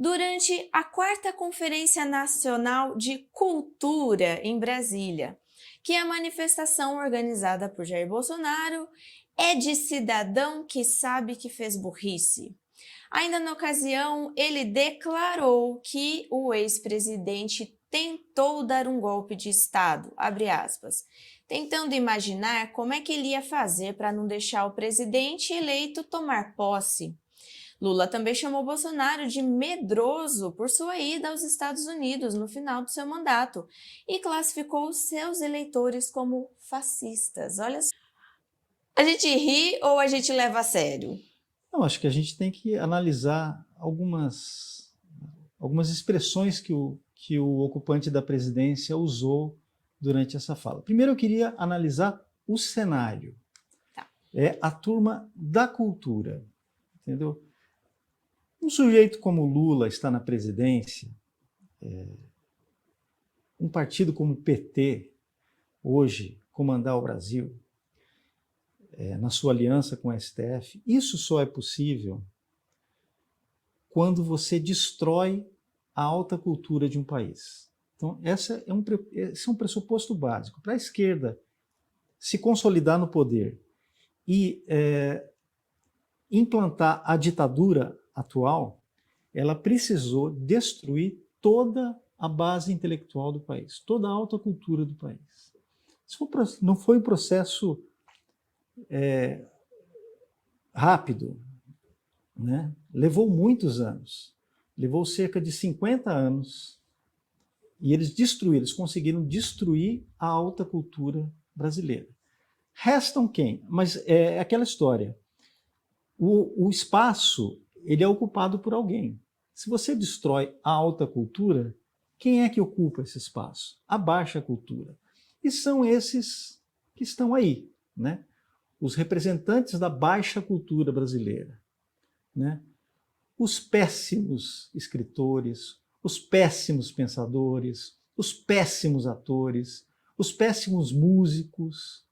durante a 4ª Conferência Nacional de Cultura em Brasília, que a manifestação organizada por Jair Bolsonaro é de cidadão que sabe que fez burrice. Ainda na ocasião, ele declarou que o ex-presidente tentou dar um golpe de Estado, abre aspas, tentando imaginar como é que ele ia fazer para não deixar o presidente eleito tomar posse. Lula também chamou Bolsonaro de medroso por sua ida aos Estados Unidos no final do seu mandato e classificou os seus eleitores como fascistas. Olha só. A gente ri ou a gente leva a sério? Não, acho que a gente tem que analisar algumas expressões que o ocupante da presidência usou durante essa fala. Primeiro eu queria analisar o cenário. Tá. É a turma da cultura, entendeu? Um sujeito como Lula está na presidência, um partido como o PT, hoje, comandar o Brasil, na sua aliança com o STF, isso só é possível quando você destrói a alta cultura de um país. Então, esse é um pressuposto básico. Para a esquerda se consolidar no poder e implantar a ditadura atual, ela precisou destruir toda a base intelectual do país, toda a alta cultura do país. Isso não foi um processo rápido, né? Levou muitos anos, levou cerca de 50 anos, e eles conseguiram destruir a alta cultura brasileira. Restam quem? Mas é aquela história, o espaço ele é ocupado por alguém. Se você destrói a alta cultura, quem é que ocupa esse espaço? A baixa cultura. E são esses que estão aí, né? Os representantes da baixa cultura brasileira, né? Os péssimos escritores, os péssimos pensadores, os péssimos atores, os péssimos músicos,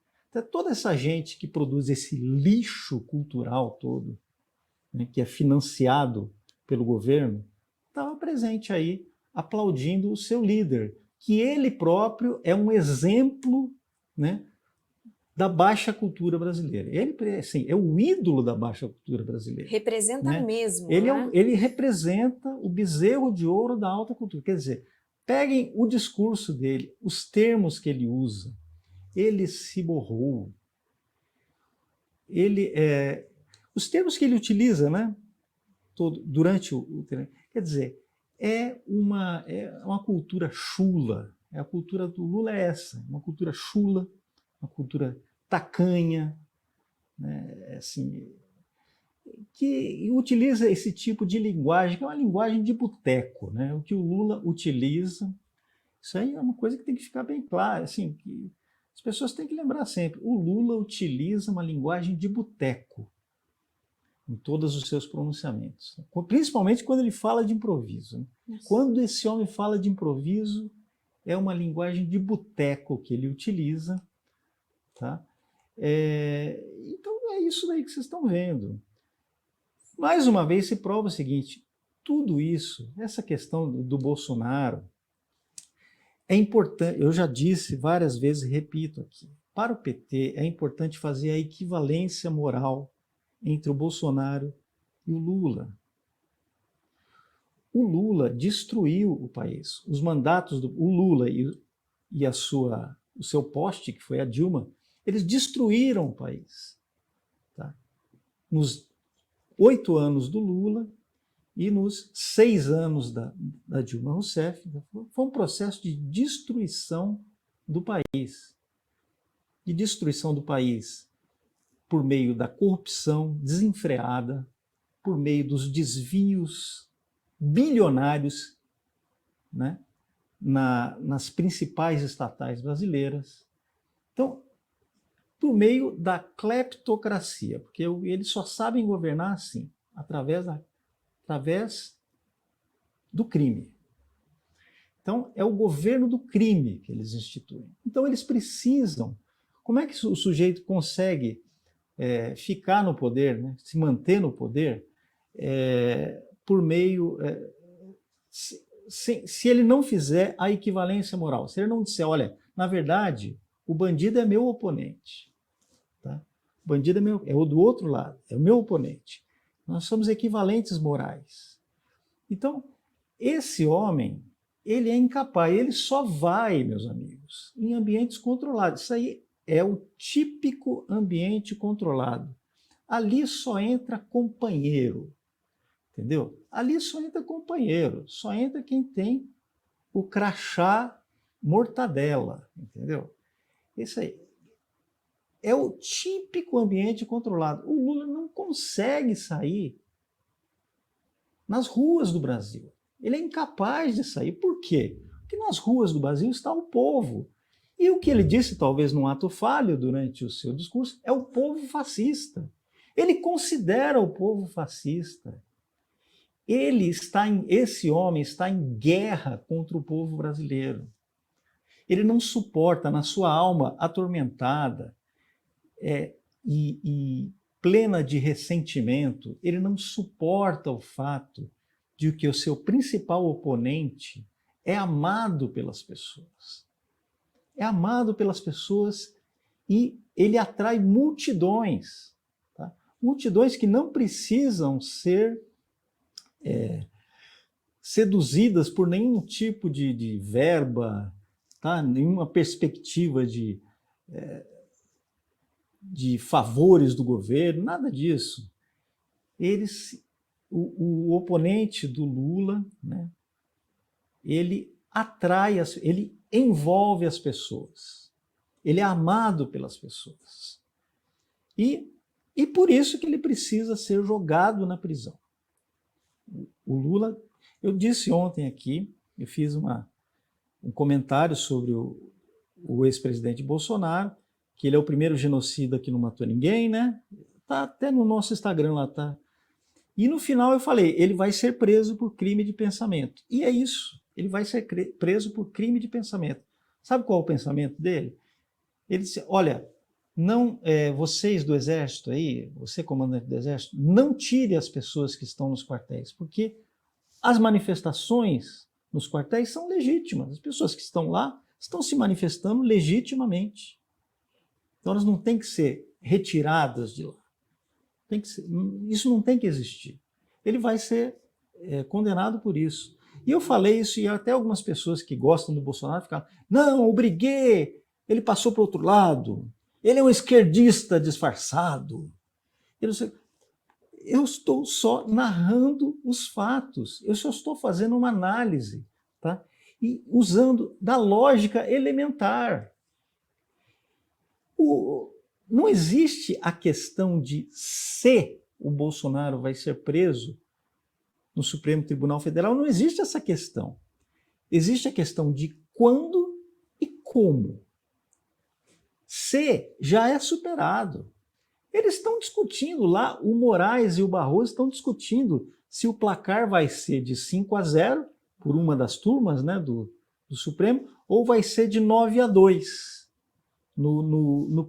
toda essa gente que produz esse lixo cultural todo, né, que é financiado pelo governo, estava presente aí aplaudindo o seu líder, que ele próprio é um exemplo, né, da baixa cultura brasileira. Ele, assim, é o ídolo da baixa cultura brasileira. Representa né? mesmo, Ele, né? ele representa o bezerro de ouro da alta cultura. Quer dizer, peguem o discurso dele, os termos que ele usa. Ele se borrou. Os termos que ele utiliza, né, durante o quer dizer, é uma cultura chula. A cultura do Lula é essa, uma cultura chula, uma cultura tacanha, né, assim, que utiliza esse tipo de linguagem, que é uma linguagem de boteco, né? O que o Lula utiliza, isso aí é uma coisa que tem que ficar bem clara, assim, que as pessoas têm que lembrar sempre, o Lula utiliza uma linguagem de boteco em todos os seus pronunciamentos, principalmente quando ele fala de improviso. Né? Quando esse homem fala de improviso, é uma linguagem de boteco que ele utiliza, tá? Então é isso daí que vocês estão vendo. Mais uma vez se prova o seguinte, tudo isso, essa questão do Bolsonaro, é importante, eu já disse várias vezes e repito aqui, para o PT é importante fazer a equivalência moral entre o Bolsonaro e o Lula. O Lula destruiu o país. Os mandatos o Lula e o seu poste, que foi a Dilma, eles destruíram o país. Tá? Nos 8 anos do Lula e nos 6 anos da Dilma Rousseff, foi um processo de destruição do país. De destruição do país por meio da corrupção desenfreada, por meio dos desvios bilionários, né, nas principais estatais brasileiras. Então, por meio da cleptocracia, porque eles só sabem governar assim, através do crime. Então, é o governo do crime que eles instituem. Então, eles precisam... Como é que o sujeito consegue ficar no poder, né, se manter no poder, por meio se ele não fizer a equivalência moral, se ele não disser, olha, na verdade, o bandido é meu oponente, tá? O bandido é o do outro lado, é o meu oponente. Nós somos equivalentes morais. Então, esse homem, ele é incapaz, ele só vai, meus amigos, em ambientes controlados. Isso aí é o típico ambiente controlado. Ali só entra companheiro, entendeu? Ali só entra companheiro, só entra quem tem o crachá mortadela, entendeu? Isso aí é o típico ambiente controlado. O Lula não consegue sair nas ruas do Brasil. Ele é incapaz de sair. Por quê? Porque nas ruas do Brasil está o povo. E o que ele disse, talvez num ato falho durante o seu discurso, é o povo fascista. Ele considera o povo fascista. Esse homem está em guerra contra o povo brasileiro. Ele não suporta, na sua alma atormentada e plena de ressentimento, ele não suporta o fato de que o seu principal oponente é amado pelas pessoas. É amado pelas pessoas e ele atrai multidões. Tá? Multidões que não precisam ser seduzidas por nenhum tipo de verba, tá? Nenhuma perspectiva de favores do governo, nada disso. O oponente do Lula, né, ele atrai, ele envolve as pessoas. Ele é amado pelas pessoas. E por isso que ele precisa ser jogado na prisão. O Lula, eu disse ontem aqui, eu fiz um comentário sobre o ex-presidente Bolsonaro, que ele é o primeiro genocida que não matou ninguém, né? Tá até no nosso Instagram lá, tá? E no final eu falei, ele vai ser preso por crime de pensamento. E é isso, ele vai ser preso por crime de pensamento. Sabe qual é o pensamento dele? Ele disse, olha, não, vocês do Exército aí, você comandante do Exército, não tire as pessoas que estão nos quartéis, porque as manifestações nos quartéis são legítimas. As pessoas que estão lá estão se manifestando legitimamente. Então elas não têm que ser retiradas de lá. Isso não tem que existir. Ele vai ser condenado por isso. E eu falei isso e até algumas pessoas que gostam do Bolsonaro ficaram, não, o Briguet, ele passou para o outro lado, ele é um esquerdista disfarçado. Eu estou só narrando os fatos, eu só estou fazendo uma análise, tá? E usando da lógica elementar. Não existe a questão de se o Bolsonaro vai ser preso no Supremo Tribunal Federal, não existe essa questão. Existe a questão de quando e como. Se já é superado. Eles estão discutindo lá, o Moraes e o Barroso estão discutindo se o placar vai ser de 5-0 por uma das turmas, né, do Supremo, ou vai ser de 9-2 no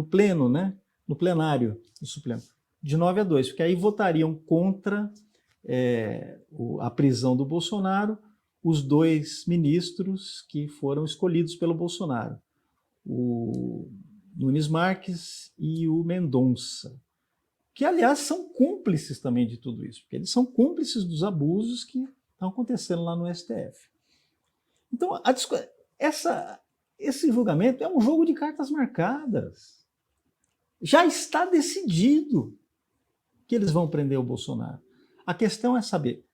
pleno, né, no plenário do Supremo, de 9-2, porque aí votariam contra a prisão do Bolsonaro os dois ministros que foram escolhidos pelo Bolsonaro, o Nunes Marques e o Mendonça, que, aliás, são cúmplices também de tudo isso, porque eles são cúmplices dos abusos que estão acontecendo lá no STF. Então, esse julgamento é um jogo de cartas marcadas. Já está decidido que eles vão prender o Bolsonaro. A questão é saber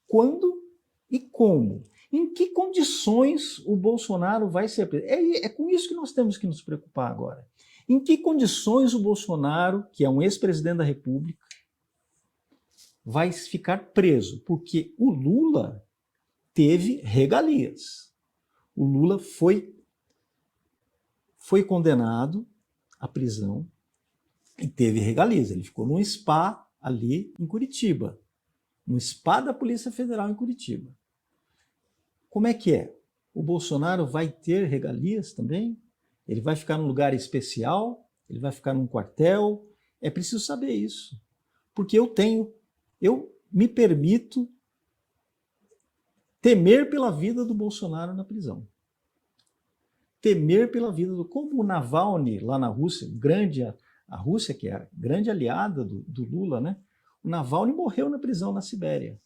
quando e como. Em que condições o Bolsonaro vai ser preso? É com isso que nós temos que nos preocupar agora. Em que condições o Bolsonaro, que é um ex-presidente da República, vai ficar preso? Porque o Lula teve regalias. O Lula foi condenado à prisão e teve regalias. Ele ficou num spa ali em Curitiba, no spa da Polícia Federal em Curitiba. Como é que é? O Bolsonaro vai ter regalias também? Ele vai ficar num lugar especial? Ele vai ficar num quartel? É preciso saber isso. Porque eu me permito temer pela vida do Bolsonaro na prisão. Temer pela vida do... Como o Navalny, lá na Rússia, a Rússia, que é a grande aliada do Lula, né? O Navalny morreu na prisão na Sibéria.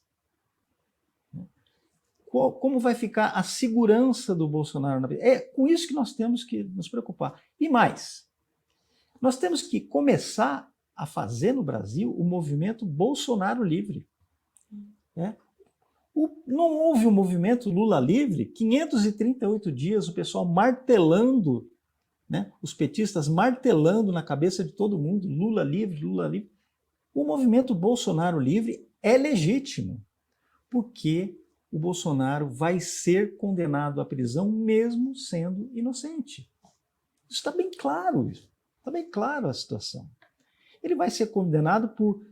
Como vai ficar a segurança do Bolsonaro na prisão? É com isso que nós temos que nos preocupar. E mais, nós temos que começar a fazer no Brasil o movimento Bolsonaro Livre. Né? Não houve o movimento Lula Livre, 538 dias o pessoal martelando, né? Os petistas martelando na cabeça de todo mundo, Lula livre, Lula livre. O movimento Bolsonaro Livre é legítimo, porque o Bolsonaro vai ser condenado à prisão mesmo sendo inocente. Isso está bem claro, está bem claro a situação. Ele vai ser condenado por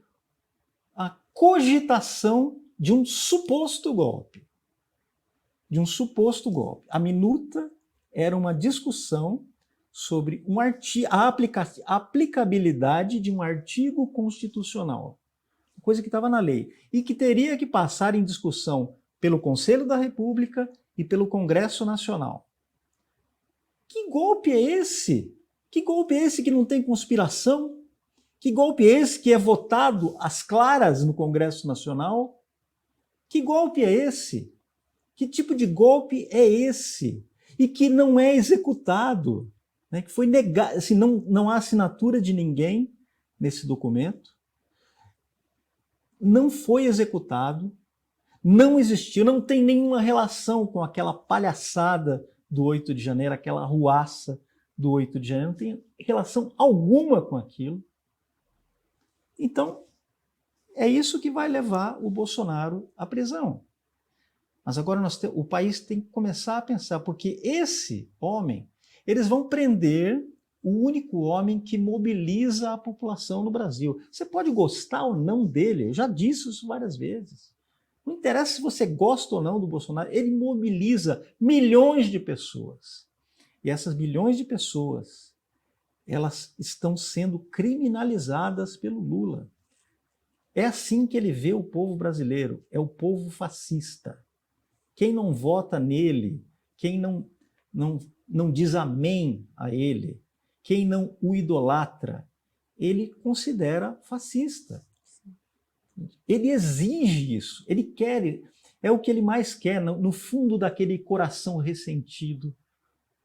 a cogitação de um suposto golpe. De um suposto golpe. A minuta era uma discussão sobre a aplicabilidade de um artigo constitucional, coisa que estava na lei, e que teria que passar em discussão pelo Conselho da República e pelo Congresso Nacional. Que golpe é esse? Que golpe é esse que não tem conspiração? Que golpe é esse que é votado às claras no Congresso Nacional? Que golpe é esse? Que tipo de golpe é esse? E que não é executado, né? Que foi negado, assim, não há assinatura de ninguém nesse documento, não foi executado, não existiu, não tem nenhuma relação com aquela palhaçada do 8 de janeiro, aquela arruaça do 8 de janeiro, não tem relação alguma com aquilo. Então, é isso que vai levar o Bolsonaro à prisão. Mas agora o país tem que começar a pensar, porque esse homem, eles vão prender o único homem que mobiliza a população no Brasil. Você pode gostar ou não dele, eu já disse isso várias vezes. Não interessa se você gosta ou não do Bolsonaro, ele mobiliza milhões de pessoas. E essas milhões de pessoas, elas estão sendo criminalizadas pelo Lula. É assim que ele vê o povo brasileiro, é o povo fascista. Quem não vota nele, quem não diz amém a ele, quem não o idolatra, ele considera fascista. Ele exige isso, ele quer, é o que ele mais quer, no fundo daquele coração ressentido,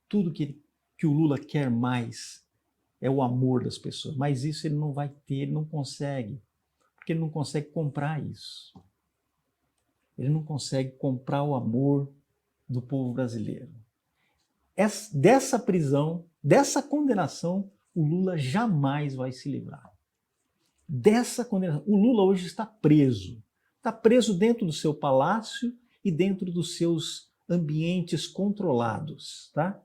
tudo que o Lula quer mais é o amor das pessoas, mas isso ele não vai ter, ele não consegue, porque ele não consegue comprar isso. Ele não consegue comprar o amor do povo brasileiro. Dessa prisão, dessa condenação, o Lula jamais vai se livrar. Dessa condenação. O Lula hoje está preso. Está preso dentro do seu palácio e dentro dos seus ambientes controlados. Tá?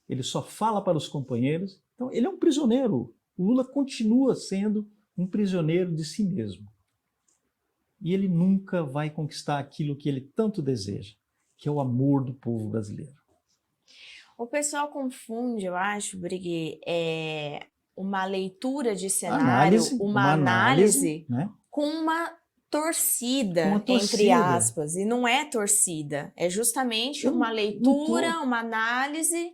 Ele só fala para os companheiros. Então, ele é um prisioneiro. O Lula continua sendo um prisioneiro de si mesmo. E ele nunca vai conquistar aquilo que ele tanto deseja, que é o amor do povo brasileiro. O pessoal confunde, eu acho, Brigui, uma leitura de cenário, uma análise né? Com uma torcida, entre aspas. E não é torcida, é justamente uma leitura, uma análise...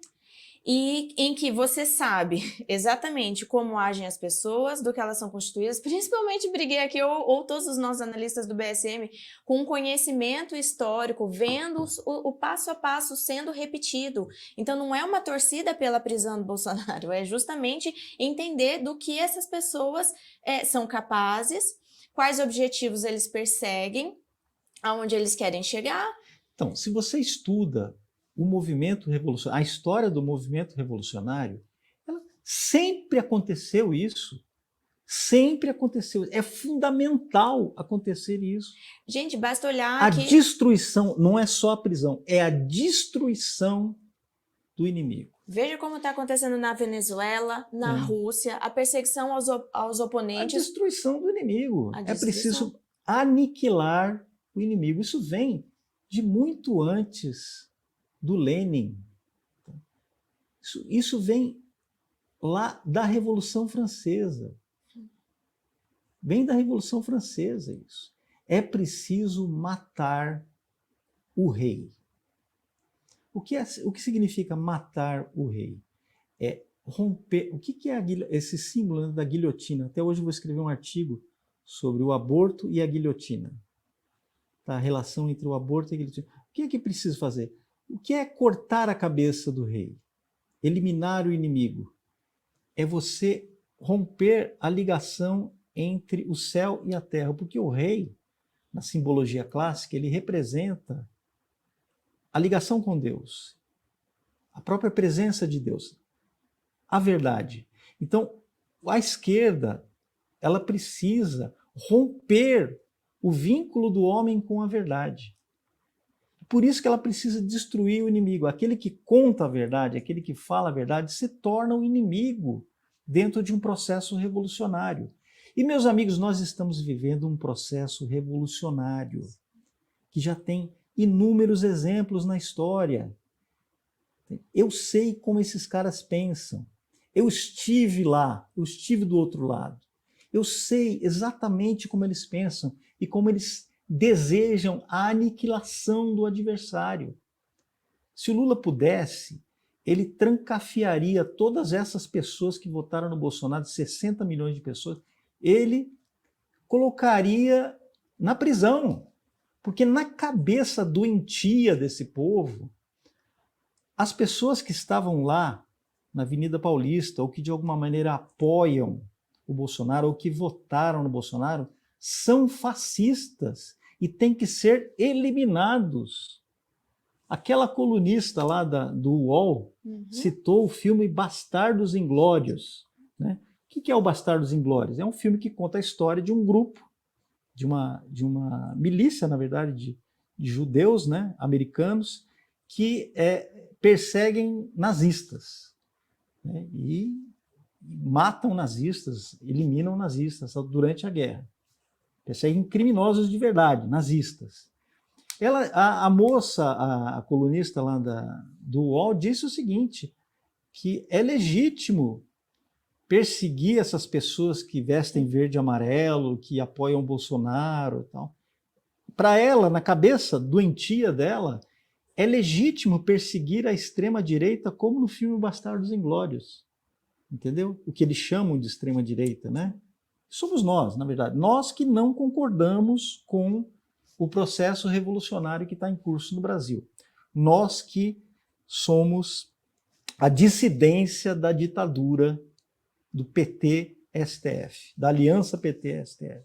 E em que você sabe exatamente como agem as pessoas, do que elas são constituídas, principalmente Briguei aqui, ou todos os nossos analistas do BSM, com conhecimento histórico, vendo o passo a passo sendo repetido. Então não é uma torcida pela prisão do Bolsonaro, é justamente entender do que essas pessoas são capazes, quais objetivos eles perseguem, aonde eles querem chegar. Então, se você estuda o movimento revolucionário, a história do movimento revolucionário, sempre aconteceu isso. Sempre aconteceu. É fundamental acontecer isso. Gente, basta olhar a destruição, não é só a prisão, é a destruição do inimigo. Veja como está acontecendo na Venezuela, na Rússia, a perseguição aos oponentes. A destruição do inimigo. É preciso aniquilar o inimigo. Isso vem de muito antes do Lenin. Isso vem lá da Revolução Francesa. Vem da Revolução Francesa isso. É preciso matar o rei. O que significa matar o rei? É romper. O que é esse símbolo, né, da guilhotina? Até hoje eu vou escrever um artigo sobre o aborto e a guilhotina. Tá? A relação entre o aborto e a guilhotina. O que é que precisa fazer? O que é cortar a cabeça do rei? Eliminar o inimigo. É você romper a ligação entre o céu e a terra, porque o rei, na simbologia clássica, ele representa a ligação com Deus, a própria presença de Deus, a verdade. Então, a esquerda, ela precisa romper o vínculo do homem com a verdade. Por isso que ela precisa destruir o inimigo. Aquele que conta a verdade, aquele que fala a verdade, se torna o inimigo dentro de um processo revolucionário. E, meus amigos, nós estamos vivendo um processo revolucionário que já tem inúmeros exemplos na história. Eu sei como esses caras pensam. Eu estive lá, eu estive do outro lado. Eu sei exatamente como eles pensam e como eles desejam a aniquilação do adversário. Se o Lula pudesse, ele trancafiaria todas essas pessoas que votaram no Bolsonaro, 60 milhões de pessoas, ele colocaria na prisão. Porque na cabeça doentia desse povo, as pessoas que estavam lá na Avenida Paulista, ou que de alguma maneira apoiam o Bolsonaro, ou que votaram no Bolsonaro, são fascistas e têm que ser eliminados. Aquela colunista lá do UOL citou o filme Bastardos Inglórios. Né? O que é o Bastardos Inglórios? É um filme que conta a história de um grupo, de uma milícia, na verdade, de judeus, né, americanos, que perseguem nazistas, né, e matam nazistas, eliminam nazistas durante a guerra. Perseguem criminosos de verdade, nazistas. A moça, a colunista lá do UOL, disse o seguinte, que é legítimo perseguir essas pessoas que vestem verde e amarelo, que apoiam o Bolsonaro e tal. Para ela, na cabeça doentia dela, é legítimo perseguir a extrema-direita como no filme Bastardos Inglórios. Entendeu? O que eles chamam de extrema-direita, né? Somos nós, na verdade. Nós que não concordamos com o processo revolucionário que está em curso no Brasil. Nós que somos a dissidência da ditadura do PT-STF, da aliança PT-STF.